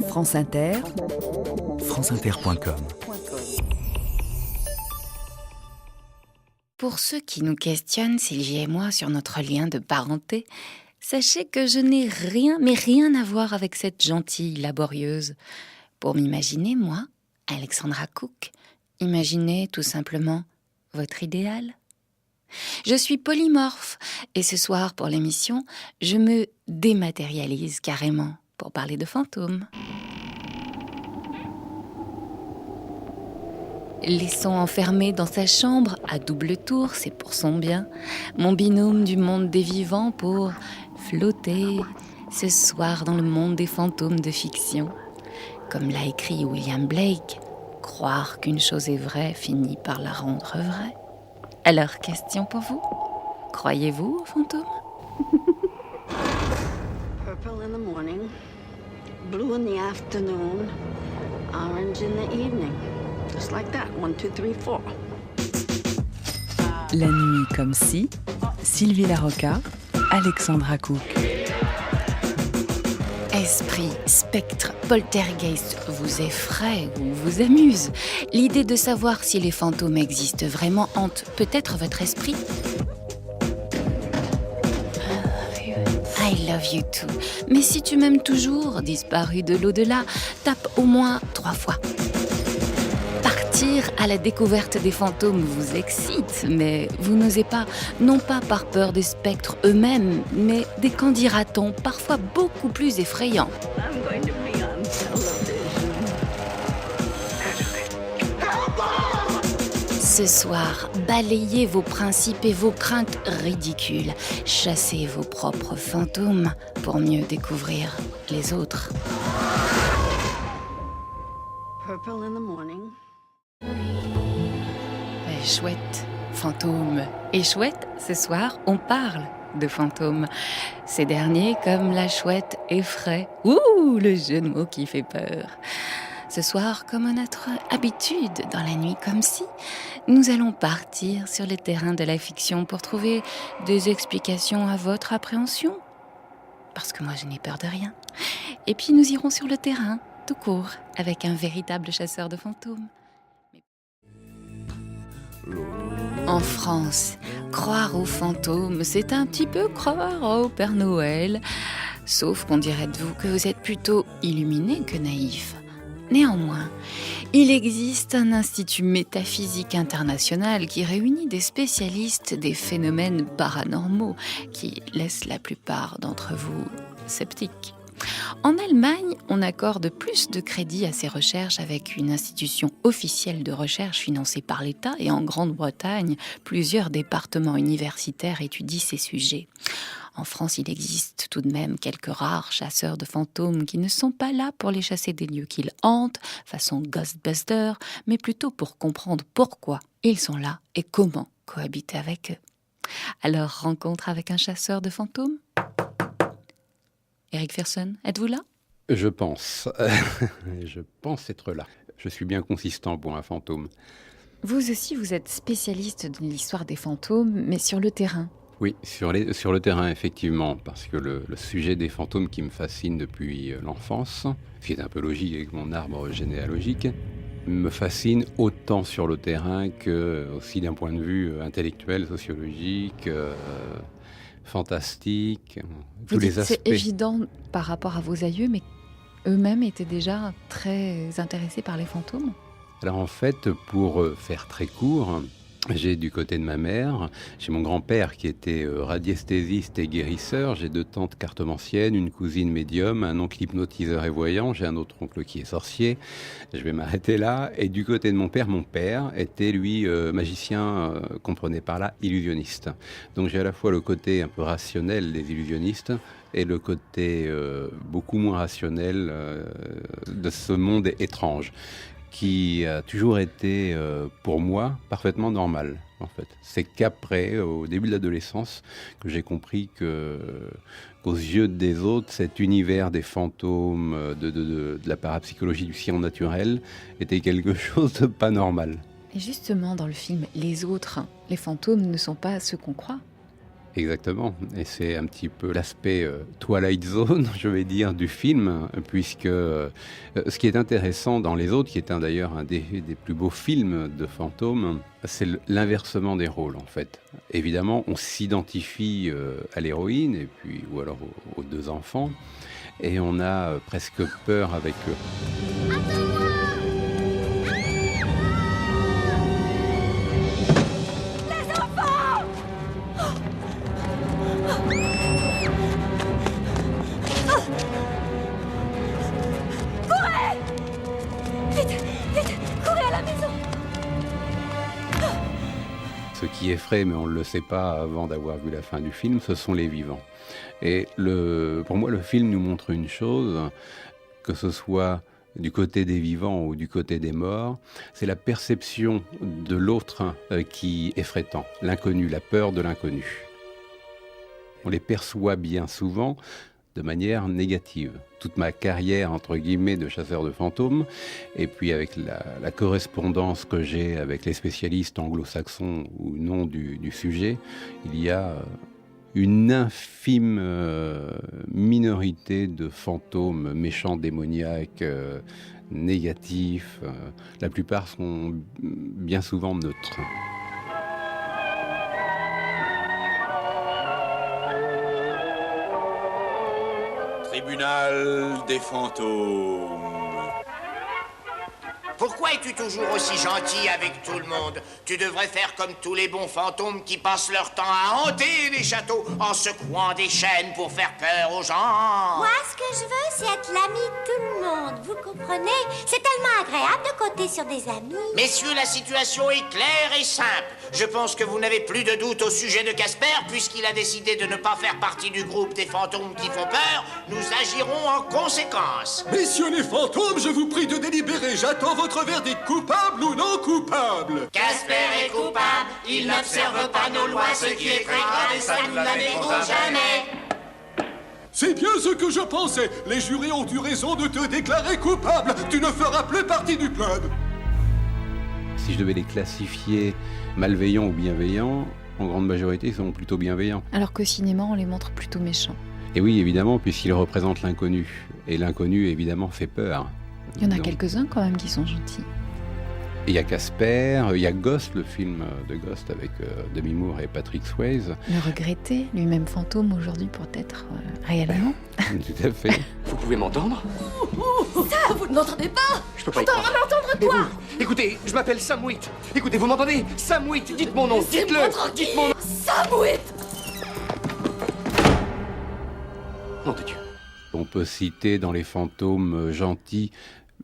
France Inter, franceinter.com. Pour ceux qui nous questionnent, Sylvie et moi, sur notre lien de parenté, sachez que je n'ai rien, mais rien à voir avec cette gentille laborieuse. Pour m'imaginer, moi, Alexandra Cook, imaginez tout simplement votre idéal. Je suis polymorphe et ce soir, pour l'émission, je me dématérialise carrément pour parler de fantômes. Laissons enfermé dans sa chambre, à double tour, c'est pour son bien, mon binôme du monde des vivants pour flotter ce soir dans le monde des fantômes de fiction. Comme l'a écrit William Blake, croire qu'une chose est vraie finit par la rendre vraie. Alors, question pour vous, croyez-vous aux fantômes ? Purple in the morning, blue in the afternoon, orange in the evening. Just like that, 1, 2, 3, 4. La nuit comme si, Sylvie Larocca, Alexandra Cook. Esprit, spectre, poltergeist vous effraie ou vous amuse. L'idée de savoir si les fantômes existent vraiment hante peut-être votre esprit. I love you too. Mais si tu m'aimes toujours, disparu de l'au-delà, tape au moins 3 fois. Partir à la découverte des fantômes vous excite, mais vous n'osez pas, non pas par peur des spectres eux-mêmes, mais des qu'en dira-t-on parfois beaucoup plus effrayants. I'm going to be on television. Ce soir, balayez vos principes et vos craintes ridicules. Chassez vos propres fantômes pour mieux découvrir les autres. Purple in the morning. Chouette, fantômes. Et chouette, ce soir, on parle de fantômes. Ces derniers, comme la chouette, effraient. Ouh, le jeu de mots qui fait peur. Ce soir, comme à notre habitude dans la nuit comme si, nous allons partir sur le terrain de la fiction pour trouver des explications à votre appréhension. Parce que moi, je n'ai peur de rien. Et puis, nous irons sur le terrain, tout court, avec un véritable chasseur de fantômes. En France, croire aux fantômes, c'est un petit peu croire au Père Noël. Sauf qu'on dirait de vous que vous êtes plutôt illuminé que naïf. Néanmoins, il existe un institut métaphysique international qui réunit des spécialistes des phénomènes paranormaux qui laissent la plupart d'entre vous sceptiques. En Allemagne, on accorde plus de crédit à ces recherches avec une institution officielle de recherche financée par l'État et en Grande-Bretagne, plusieurs départements universitaires étudient ces sujets. En France, il existe tout de même quelques rares chasseurs de fantômes qui ne sont pas là pour les chasser des lieux qu'ils hantent, façon Ghostbusters, mais plutôt pour comprendre pourquoi ils sont là et comment cohabiter avec eux. Alors, rencontre avec un chasseur de fantômes ? Eric Ferson, êtes-vous là ? Je pense. Je pense être là. Je suis bien consistant pour un fantôme. Vous aussi, vous êtes spécialiste de l'histoire des fantômes, mais sur le terrain. Oui, sur le terrain, effectivement, parce que le sujet des fantômes qui me fascine depuis l'enfance, ce qui est un peu logique avec mon arbre généalogique, me fascine autant sur le terrain que aussi d'un point de vue intellectuel, sociologique, fantastique, tous les aspects. C'est évident par rapport à vos aïeux, mais eux-mêmes étaient déjà très intéressés par les fantômes. Alors en fait, pour faire très court, j'ai du côté de ma mère, j'ai mon grand-père qui était radiesthésiste et guérisseur, j'ai 2 tantes cartomanciennes, une cousine médium, un oncle hypnotiseur et voyant, j'ai un autre oncle qui est sorcier, je vais m'arrêter là. Et du côté de mon père était lui magicien, comprenez par là, illusionniste. Donc j'ai à la fois le côté un peu rationnel des illusionnistes et le côté beaucoup moins rationnel de ce monde étrange, qui a toujours été, pour moi, parfaitement normal, en fait. C'est qu'après, au début de l'adolescence, que j'ai compris qu'aux yeux des autres, cet univers des fantômes, de la parapsychologie du science naturel, était quelque chose de pas normal. Et justement, dans le film, les autres, les fantômes ne sont pas ceux qu'on croit. Exactement, et c'est un petit peu l'aspect Twilight Zone, je vais dire, du film, puisque ce qui est intéressant dans les autres, qui est d'ailleurs un des plus beaux films de fantômes, c'est l'inversement des rôles en fait. Évidemment, on s'identifie à l'héroïne, et puis, ou alors aux deux enfants, et on a presque peur avec eux. Ce qui effraie, mais on ne le sait pas avant d'avoir vu la fin du film, ce sont les vivants. Et pour moi, le film nous montre une chose, que ce soit du côté des vivants ou du côté des morts, c'est la perception de l'autre qui est effraie, l'inconnu, la peur de l'inconnu. On les perçoit bien souvent de manière négative. Toute ma carrière, entre guillemets, de chasseur de fantômes, et puis avec la correspondance que j'ai avec les spécialistes anglo-saxons ou non du sujet, il y a une infime minorité de fantômes méchants, démoniaques, négatifs. La plupart sont bien souvent neutres. Tribunal des fantômes. Pourquoi es-tu toujours aussi gentil avec tout le monde? Tu devrais faire comme tous les bons fantômes qui passent leur temps à hanter les châteaux en secouant des chaînes pour faire peur aux gens. Moi, ce que je veux, c'est être l'ami de tout le monde, vous comprenez? C'est tellement agréable de compter sur des amis. Messieurs, la situation est claire et simple. Je pense que vous n'avez plus de doute au sujet de Casper, puisqu'il a décidé de ne pas faire partie du groupe des fantômes qui font peur. Nous agirons en conséquence. Messieurs les fantômes, je vous prie de délibérer. J'attends votre verdict, coupable ou non coupable. Casper est coupable. Il n'observe pas nos lois, ce qui est très grave, et ça nous l'admettrons jamais. C'est bien ce que je pensais. Les jurés ont eu raison de te déclarer coupable. Tu ne feras plus partie du club. Si je devais les classifier malveillants ou bienveillants, en grande majorité, ils sont plutôt bienveillants. Alors qu'au cinéma, on les montre plutôt méchants. Et oui, évidemment, puisqu'ils représentent l'inconnu. Et l'inconnu, évidemment, fait peur. Il y en a quelques-uns quand même qui sont gentils. Il y a Casper, il y a Ghost, le film de Ghost avec Demi Moore et Patrick Swayze. Le regretter, lui-même fantôme aujourd'hui peut-être réellement. Tout à fait. Vous pouvez m'entendre? Ça, vous ne m'entendez pas? Je peux pas y croire. M'entendre quoi? Écoutez, je m'appelle Sam Wheat. Écoutez, vous m'entendez? Sam Wheat, dites mon nom, dites-le. Dites mon nom. Sam Wheat. Nom de Dieu. On peut citer dans les fantômes gentils,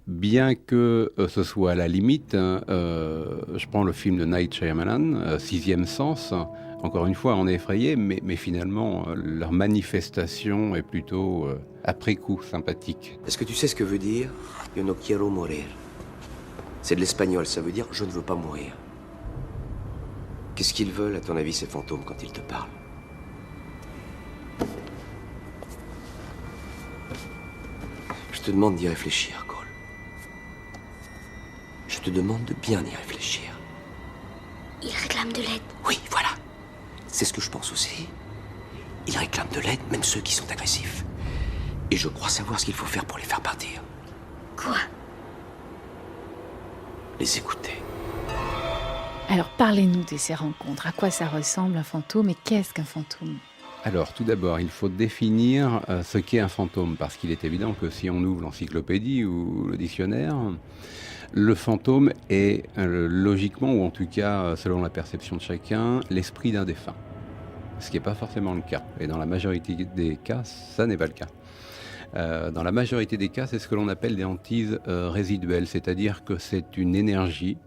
bien que ce soit à la limite, je prends le film de Night Shyamalan, Sixième Sens. Encore une fois, on est effrayé, mais finalement, leur manifestation est plutôt, après coup, sympathique. Est-ce que tu sais ce que veut dire Yo no quiero morir? C'est de l'espagnol, ça veut dire je ne veux pas mourir. Qu'est-ce qu'ils veulent, à ton avis, ces fantômes, quand ils te parlent? Je te demande d'y réfléchir, Cole. Je te demande de bien y réfléchir. Il réclame de l'aide. Oui, voilà. C'est ce que je pense aussi. Ils réclament de l'aide, même ceux qui sont agressifs. Et je crois savoir ce qu'il faut faire pour les faire partir. Quoi? Les écouter. Alors parlez-nous de ces rencontres. À quoi ça ressemble un fantôme et qu'est-ce qu'un fantôme? Alors, tout d'abord, il faut définir ce qu'est un fantôme, parce qu'il est évident que si on ouvre l'encyclopédie ou le dictionnaire, le fantôme est logiquement, ou en tout cas selon la perception de chacun, l'esprit d'un défunt. Ce qui n'est pas forcément le cas. Et dans la majorité des cas, ça n'est pas le cas. Dans la majorité des cas, c'est ce que l'on appelle des hantises résiduelles, c'est-à-dire que c'est une énergie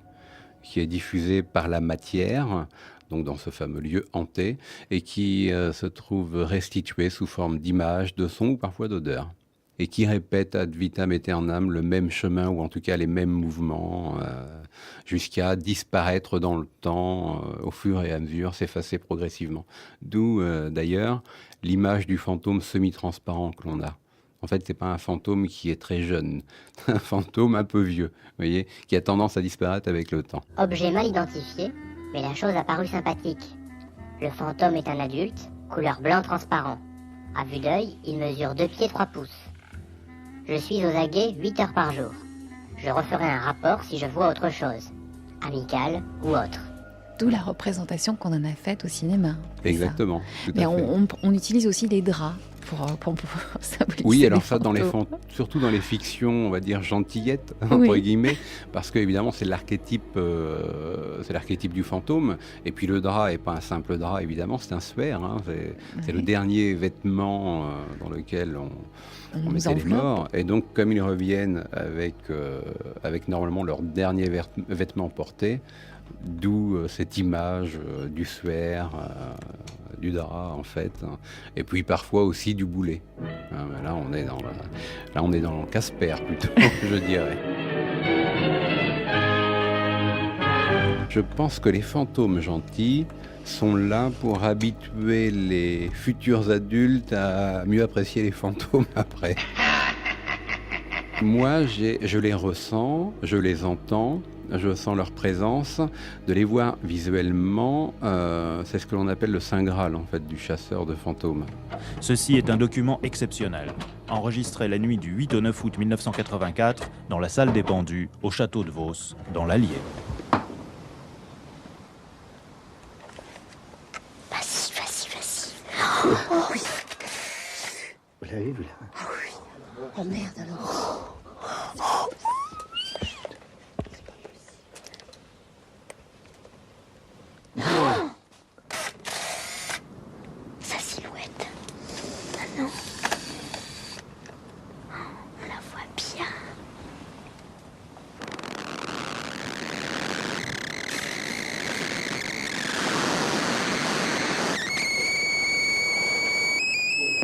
qui est diffusée par la matière, donc dans ce fameux lieu hanté, et qui se trouve restituée sous forme d'images, de sons ou parfois d'odeurs, et qui répète ad vitam aeternam le même chemin, ou en tout cas les mêmes mouvements, jusqu'à disparaître dans le temps, au fur et à mesure, s'effacer progressivement. D'où d'ailleurs l'image du fantôme semi-transparent que l'on a. En fait, c'est pas un fantôme qui est très jeune, c'est un fantôme un peu vieux, vous voyez, qui a tendance à disparaître avec le temps. Objet mal identifié, mais la chose a paru sympathique. Le fantôme est un adulte, couleur blanc transparent. À vue d'œil, il mesure 2 pieds 3 pouces. Je suis aux aguets 8 heures par jour. Je referai un rapport si je vois autre chose, amical ou autre. D'où la représentation qu'on en a faite au cinéma. Exactement. Tout Mais à fait. on utilise aussi des draps pour symboliser. Oui, alors les ça, fantômes. surtout dans les fictions, on va dire gentillettes, Oui. entre guillemets, parce qu'évidemment, c'est l'archétype du fantôme. Et puis le drap n'est pas un simple drap, évidemment, c'est un sphère. Hein, c'est le dernier vêtement dans lequel on nous mettait les enveloppe. morts. Et donc, comme ils reviennent avec normalement leur dernier vêtement porté, d'où cette image du suaire, du drap en fait, et puis parfois aussi du boulet. Mais là on est dans le Casper plutôt, je dirais. Je pense que les fantômes gentils sont là pour habituer les futurs adultes à mieux apprécier les fantômes après. Moi, je les ressens, je les entends, je sens leur présence. De les voir visuellement, c'est ce que l'on appelle le Saint Graal, en fait, du chasseur de fantômes. Ceci est un document exceptionnel, enregistré la nuit du 8 au 9 août 1984 dans la salle des pendus au château de Vos, dans l'Allier. Vas-y. Oh oui. Vous l'avez vu là? Ah oui. Oh merde alors. Sa silhouette. Ah non. On la voit bien.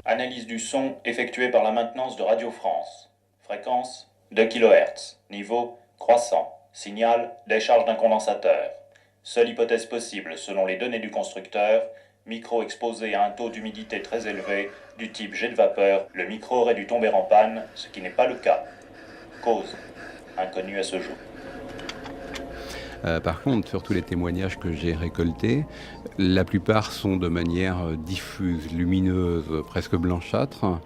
Analyse du son effectuée par la maintenance de Radio France. Fréquence 2 kHz. Niveau croissant. Signal décharge d'un condensateur. Seule hypothèse possible selon les données du constructeur, micro exposé à un taux d'humidité très élevé du type jet de vapeur, le micro aurait dû tomber en panne, ce qui n'est pas le cas. Cause inconnue à ce jour. Par contre, sur tous les témoignages que j'ai récoltés, la plupart sont de manière diffuse, lumineuse, presque blanchâtre.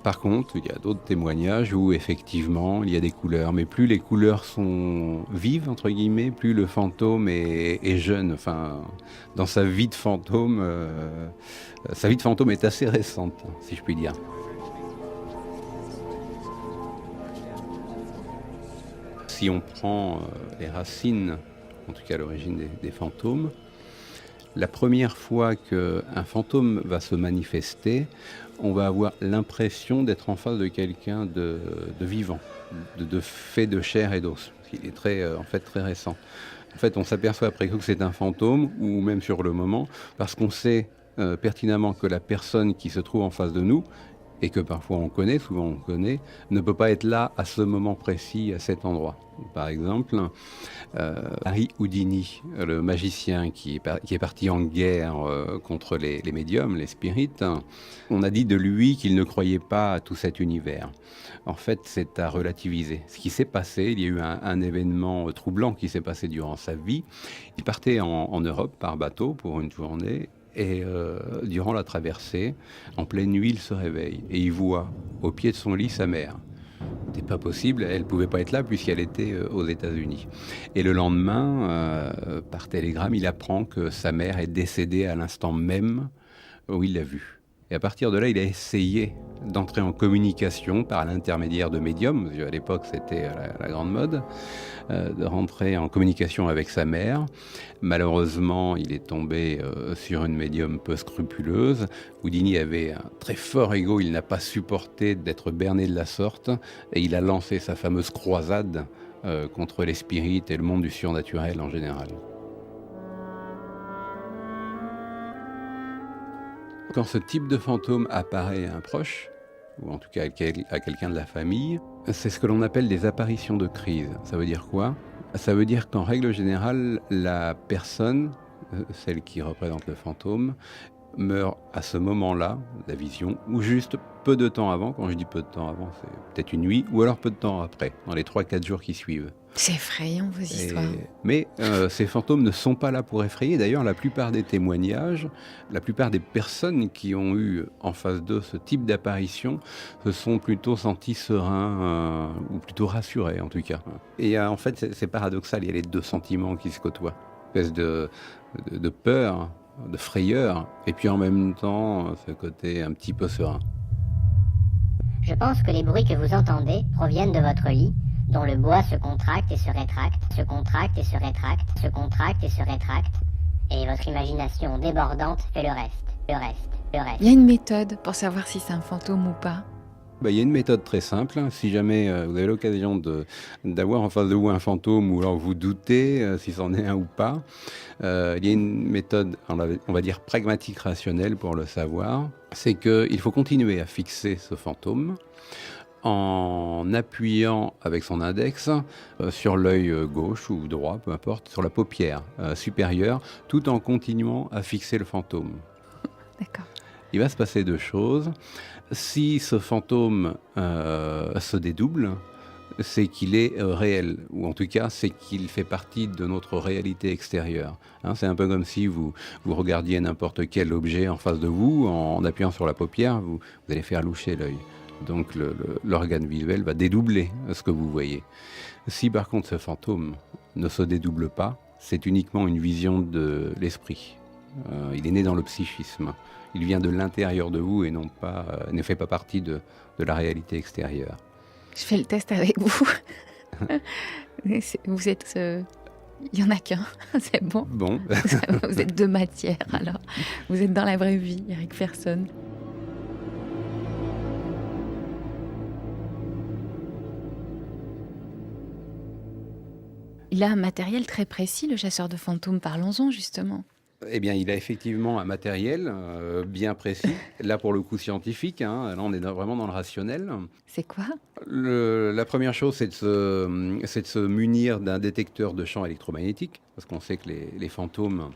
Par contre, il y a d'autres témoignages où effectivement il y a des couleurs, mais plus les couleurs sont vives, entre guillemets, plus le fantôme est jeune. Enfin, dans sa vie de fantôme est assez récente, si je puis dire. Si on prend les racines, en tout cas l'origine des fantômes, la première fois qu'un fantôme va se manifester, on va avoir l'impression d'être en face de quelqu'un de vivant, de fait de chair et d'os. Il est très récent. En fait, on s'aperçoit après coup que c'est un fantôme, ou même sur le moment, parce qu'on sait pertinemment que la personne qui se trouve en face de nous, et que parfois souvent on connaît, ne peut pas être là à ce moment précis, à cet endroit. Par exemple, Harry Houdini, le magicien qui est parti en guerre contre les médiums, les spirites, on a dit de lui qu'il ne croyait pas à tout cet univers. En fait, c'est à relativiser. Ce qui s'est passé, il y a eu un événement troublant qui s'est passé durant sa vie. Il partait en Europe par bateau pour une journée. Et durant la traversée, en pleine nuit, il se réveille et il voit au pied de son lit sa mère. C'était pas possible, elle pouvait pas être là puisqu'elle était aux États-Unis. Et le lendemain, par télégramme, il apprend que sa mère est décédée à l'instant même où il l'a vue. Et à partir de là, il a essayé d'entrer en communication par l'intermédiaire de médiums, parce qu'à l'époque c'était la grande mode, de rentrer en communication avec sa mère. Malheureusement, il est tombé sur une médium peu scrupuleuse. Houdini avait un très fort ego, il n'a pas supporté d'être berné de la sorte, et il a lancé sa fameuse croisade contre les spirites et le monde du surnaturel en général. Quand ce type de fantôme apparaît à un proche, ou en tout cas à quelqu'un de la famille, c'est ce que l'on appelle des apparitions de crise. Ça veut dire quoi ? Ça veut dire qu'en règle générale, la personne, celle qui représente le fantôme, meurt à ce moment-là, la vision, ou juste peu de temps avant. Quand je dis peu de temps avant, c'est peut-être une nuit, ou alors peu de temps après, dans les 3-4 jours qui suivent. C'est effrayant, vos histoires. Mais ces fantômes ne sont pas là pour effrayer. D'ailleurs, la plupart des témoignages, la plupart des personnes qui ont eu en face d'eux ce type d'apparition se sont plutôt sentis sereins, ou plutôt rassurés en tout cas. Et en fait, c'est paradoxal, il y a les deux sentiments qui se côtoient. Une espèce de peur, de frayeur, et puis en même temps, ce côté un petit peu serein. Je pense que les bruits que vous entendez proviennent de votre lit, dont le bois se contracte et se rétracte, se contracte et se rétracte, se contracte et se rétracte, et votre imagination débordante fait le reste, le reste, le reste. Il y a une méthode pour savoir si c'est un fantôme ou pas. Il y a une méthode très simple. Si jamais vous avez l'occasion d'avoir en face de vous un fantôme ou alors vous doutez si c'en est un ou pas, il y a une méthode, on va dire pragmatique rationnelle pour le savoir. C'est qu'il faut continuer à fixer ce fantôme en appuyant avec son index sur l'œil gauche ou droit, peu importe, sur la paupière supérieure, tout en continuant à fixer le fantôme. D'accord. Il va se passer deux choses. Si ce fantôme se dédouble, c'est qu'il est réel, ou en tout cas, c'est qu'il fait partie de notre réalité extérieure. C'est un peu comme si vous regardiez n'importe quel objet en face de vous, en appuyant sur la paupière, vous allez faire loucher l'œil. Donc l'organe visuel va dédoubler ce que vous voyez. Si par contre ce fantôme ne se dédouble pas, c'est uniquement une vision de l'esprit. Il est né dans le psychisme. Il vient de l'intérieur de vous et ne fait pas partie de la réalité extérieure. Je fais le test avec vous. Vous êtes... Il n'y en a qu'un, c'est bon. Bon. Vous êtes de matière, alors. Vous êtes dans la vraie vie, Eric Ferson. Il a un matériel très précis, le chasseur de fantômes. Parlons-en, justement. Eh bien, il a effectivement un matériel bien précis, là pour le coup scientifique, là on est vraiment dans le rationnel. C'est quoi ? La première chose, c'est de se munir d'un détecteur de champs électromagnétiques, parce qu'on sait que les fantômes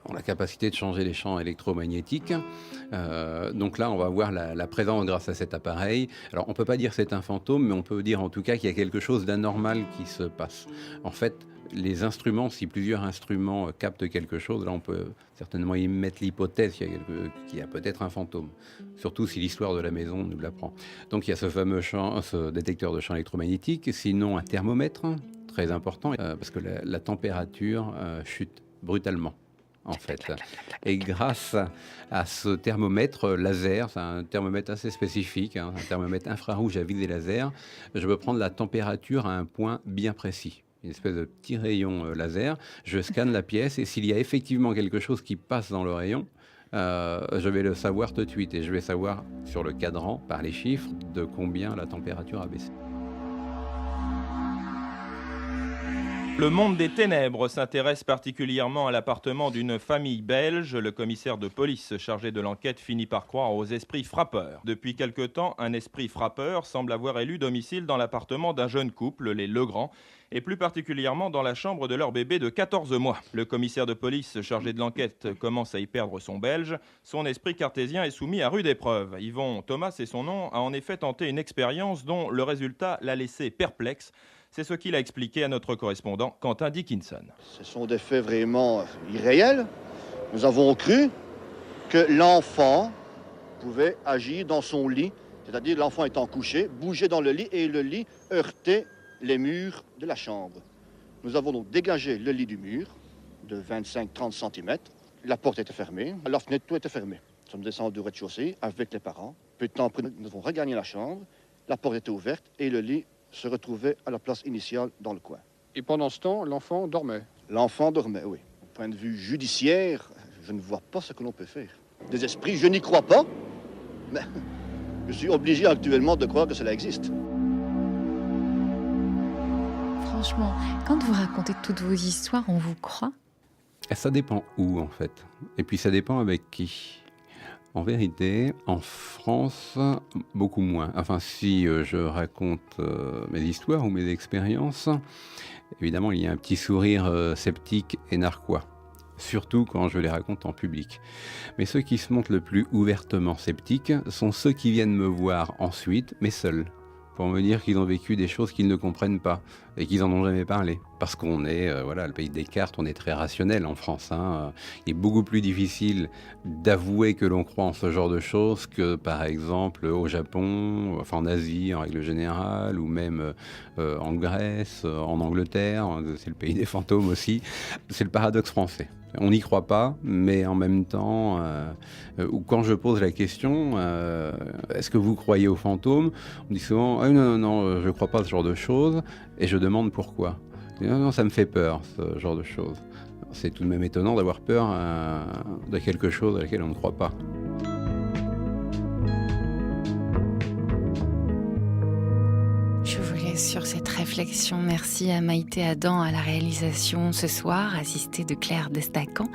ont la capacité de changer les champs électromagnétiques. Donc là, on va voir la présence grâce à cet appareil. Alors, on ne peut pas dire que c'est un fantôme, mais on peut dire en tout cas qu'il y a quelque chose d'anormal qui se passe. En fait, les instruments, si plusieurs instruments captent quelque chose, là on peut certainement y mettre l'hypothèse qu'il y a peut-être un fantôme, surtout si l'histoire de la maison nous l'apprend. Donc il y a ce fameux ce détecteur de champ électromagnétique, sinon un thermomètre, très important, parce que la température chute brutalement. En fait. Et grâce à ce thermomètre laser, c'est un thermomètre assez spécifique, un thermomètre infrarouge à visée laser, je peux prendre la température à un point bien précis. Une espèce de petit rayon laser, je scanne la pièce et s'il y a effectivement quelque chose qui passe dans le rayon, je vais le savoir tout de suite et je vais savoir sur le cadran, par les chiffres, de combien la température a baissé. Le monde des ténèbres s'intéresse particulièrement à l'appartement d'une famille belge. Le commissaire de police chargé de l'enquête finit par croire aux esprits frappeurs. Depuis quelque temps, un esprit frappeur semble avoir élu domicile dans l'appartement d'un jeune couple, les Legrand, et plus particulièrement dans la chambre de leur bébé de 14 mois. Le commissaire de police chargé de l'enquête commence à y perdre son belge. Son esprit cartésien est soumis à rude épreuve. Yvon Thomas, c'est son nom, a en effet tenté une expérience dont le résultat l'a laissé perplexe. C'est ce qu'il a expliqué à notre correspondant Quentin Dickinson. Ce sont des faits vraiment irréels. Nous avons cru que l'enfant pouvait agir dans son lit, c'est-à-dire l'enfant étant couché, bouger dans le lit et le lit heurtait les murs de la chambre. Nous avons donc dégagé le lit du mur de 25-30 cm. La porte était fermée, la fenêtre, tout était fermé. Nous sommes descendus au rez-de-chaussée avec les parents. Peu de temps après, nous avons regagné la chambre. La porte était ouverte et le lit se retrouvait à la place initiale dans le coin. Et pendant ce temps, l'enfant dormait? L'enfant dormait, oui. Au point de vue judiciaire, je ne vois pas ce que l'on peut faire. Des esprits, je n'y crois pas, mais je suis obligé actuellement de croire que cela existe. Franchement, quand vous racontez toutes vos histoires, on vous croit? Ça dépend où, en fait. Et puis ça dépend avec qui. En vérité, en France, beaucoup moins. Enfin, si je raconte mes histoires ou mes expériences, évidemment, il y a un petit sourire sceptique et narquois. Surtout quand je les raconte en public. Mais ceux qui se montrent le plus ouvertement sceptiques sont ceux qui viennent me voir ensuite, mais seuls. pour me dire qu'ils ont vécu des choses qu'ils ne comprennent pas et qu'ils n'en ont jamais parlé. Parce qu'on est, le pays des cartes, on est très rationnel en France. Il est beaucoup plus difficile d'avouer que l'on croit en ce genre de choses que, par exemple, au Japon, enfin en Asie en règle générale, ou même en Grèce, en Angleterre. C'est le pays des fantômes aussi. C'est le paradoxe français. On n'y croit pas, mais en même temps, ou quand je pose la question, est-ce que vous croyez aux fantômes ? On dit souvent, non, je ne crois pas à ce genre de choses, et je demande pourquoi. Je dis, non, ça me fait peur, ce genre de choses. C'est tout de même étonnant d'avoir peur de quelque chose à laquelle on ne croit pas. Je vous laisse sur cette réflexion. Merci à Maïté Adam à la réalisation ce soir, assistée de Claire Destacan,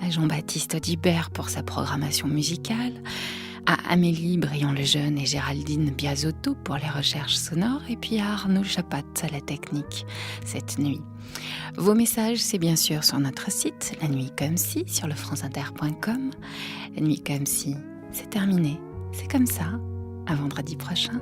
à Jean-Baptiste Audibert pour sa programmation musicale, à Amélie Briand-Lejeune et Géraldine Biasotto pour les recherches sonores, et puis à Arnaud Chapat à la technique cette nuit. Vos messages, c'est bien sûr sur notre site, La Nuit comme si, sur le franceinter.com. La Nuit comme si, c'est terminé. C'est comme ça. À vendredi prochain.